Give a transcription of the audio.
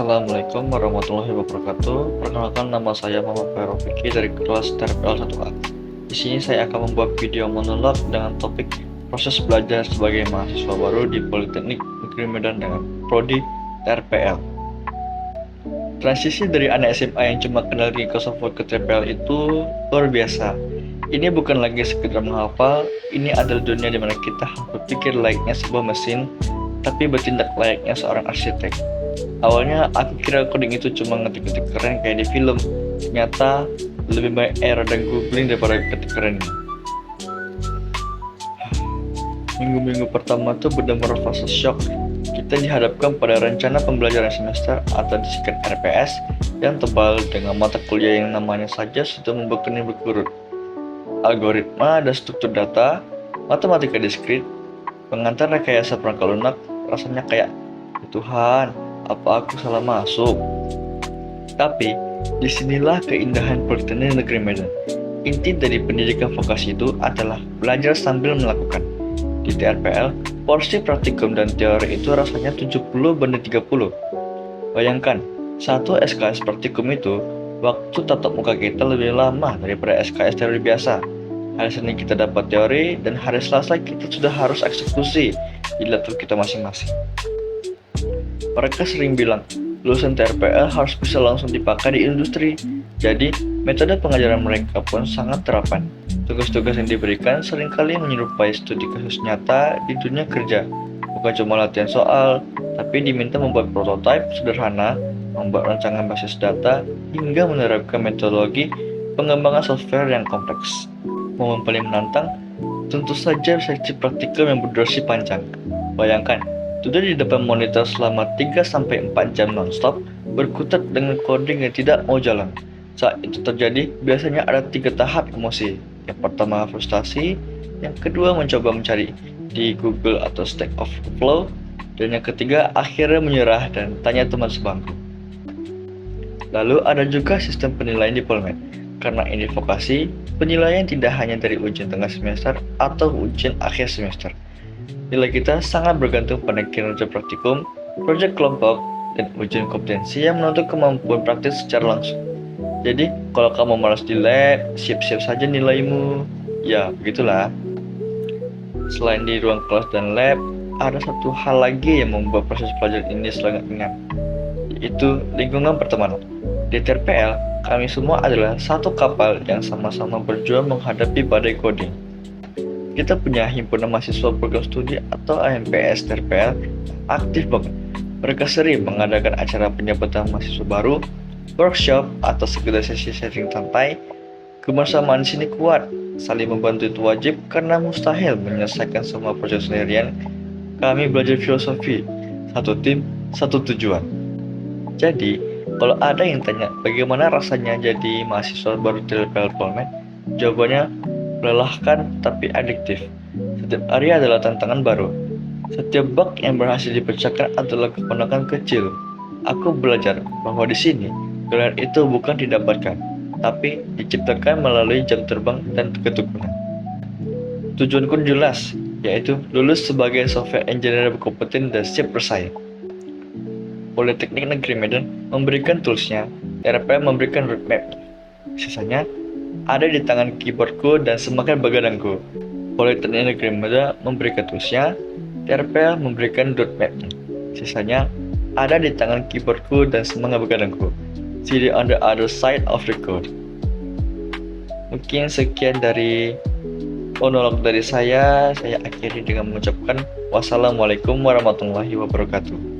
Assalamualaikum warahmatullahi wabarakatuh. Perkenalkan, nama saya Muhammad Fairul Fikri dari kelas TRPL 1A. Di sini saya akan membuat video monolog dengan topik proses belajar sebagai mahasiswa baru di Politeknik Negeri Medan dengan prodi TRPL. Transisi dari anak SMA yang cuma kenal Microsoft ke TRPL itu luar biasa. Ini bukan lagi sekedar menghafal, ini adalah dunia di mana kita harus berpikir layaknya sebuah mesin, tapi bertindak layaknya seorang arsitek. Awalnya aku kira coding itu cuma ngetik-ngetik keren kayak di film. Ternyata lebih banyak error dan googling daripada ketik keren. Minggu-minggu pertama tuh benar-benar fase shock. Kita dihadapkan pada rencana pembelajaran semester atau disingkat RPS yang tebal dengan mata kuliah yang namanya saja sudah membekuni berkurut. Algoritma dan struktur data, matematika diskrit, pengantar rekayasa perangkat lunak, rasanya kayak, Tuhan, apa aku salah masuk? Tapi, disinilah keindahan Politeknik Negeri Medan. Inti dari pendidikan vokasi itu adalah belajar sambil melakukan. Di TRPL, porsi praktikum dan teori itu rasanya 70-30. Bayangkan, satu SKS praktikum itu, waktu tatap muka kita lebih lama daripada SKS teori biasa. Hari Senin kita dapat teori, dan hari Selasa kita sudah harus eksekusi di laptop kita masing-masing. Mereka sering bilang, lulusan TRPL harus bisa langsung dipakai di industri. Jadi, metode pengajaran mereka pun sangat terapan. Tugas-tugas yang diberikan seringkali menyerupai studi kasus nyata di dunia kerja. Bukan cuma latihan soal, tapi diminta membuat prototipe sederhana, membuat rancangan basis data, hingga menerapkan metodologi pengembangan software yang kompleks. Momen paling menantang, tentu saja seksi praktikum yang berdurasi panjang. Bayangkan, duduk di depan monitor selama 3-4 jam non-stop, berkutat dengan coding yang tidak mau jalan. Saat itu terjadi, biasanya ada 3 tahap emosi. Yang pertama frustasi, yang kedua mencoba mencari di Google atau Stack Overflow, dan yang ketiga akhirnya menyerah dan tanya teman sebangku. Lalu ada juga sistem penilaian di Polmed. Karena ini vokasi, penilaian tidak hanya dari ujian tengah semester atau ujian akhir semester. Nilai kita sangat bergantung pada kinerja praktikum, proyek kelompok, dan ujian kompetensi yang menuntut kemampuan praktis secara langsung. Jadi, kalau kamu malas di lab, siap-siap saja nilaimu. Ya, begitulah. Selain di ruang kelas dan lab, ada satu hal lagi yang membuat proses belajar ini sangat ringan, yaitu lingkungan pertemanan. Di TRPL, kami semua adalah satu kapal yang sama-sama berjuang menghadapi badai coding. Kita punya himpunan mahasiswa program studi atau HMPS TRPL aktif banget. Mereka sering mengadakan acara penyambutan mahasiswa baru, workshop, atau sekedar sesi sharing santai. Kebersamaan di sini kuat, saling membantu itu wajib karena mustahil menyelesaikan semua proyek sendirian. Kami belajar filosofi, satu tim, satu tujuan. Jadi, kalau ada yang tanya bagaimana rasanya jadi mahasiswa baru TRPL Polmed, jawabannya melelahkan tapi adiktif. Setiap hari adalah tantangan baru. Setiap bug yang berhasil dipecahkan adalah kemenangan kecil. Aku belajar bahwa di sini gelar itu bukan didapatkan, tapi diciptakan melalui jam terbang dan ketekunan. Tujuanku jelas, yaitu lulus sebagai software engineer berkompeten dan siap bersaing. Politeknik Negeri Medan memberikan toolsnya, TRPL memberikan roadmap. Sisanya ada di tangan keyboardku dan semangat begadangku. Politeknik Negeri Medan memberikan toolsnya, TRPL memberikan roadmapnya. Sisanya ada di tangan keyboardku dan semangat begadangku. See you on the other side of the code. Mungkin sekian dari monolog dari saya akhiri dengan mengucapkan wassalamualaikum warahmatullahi wabarakatuh.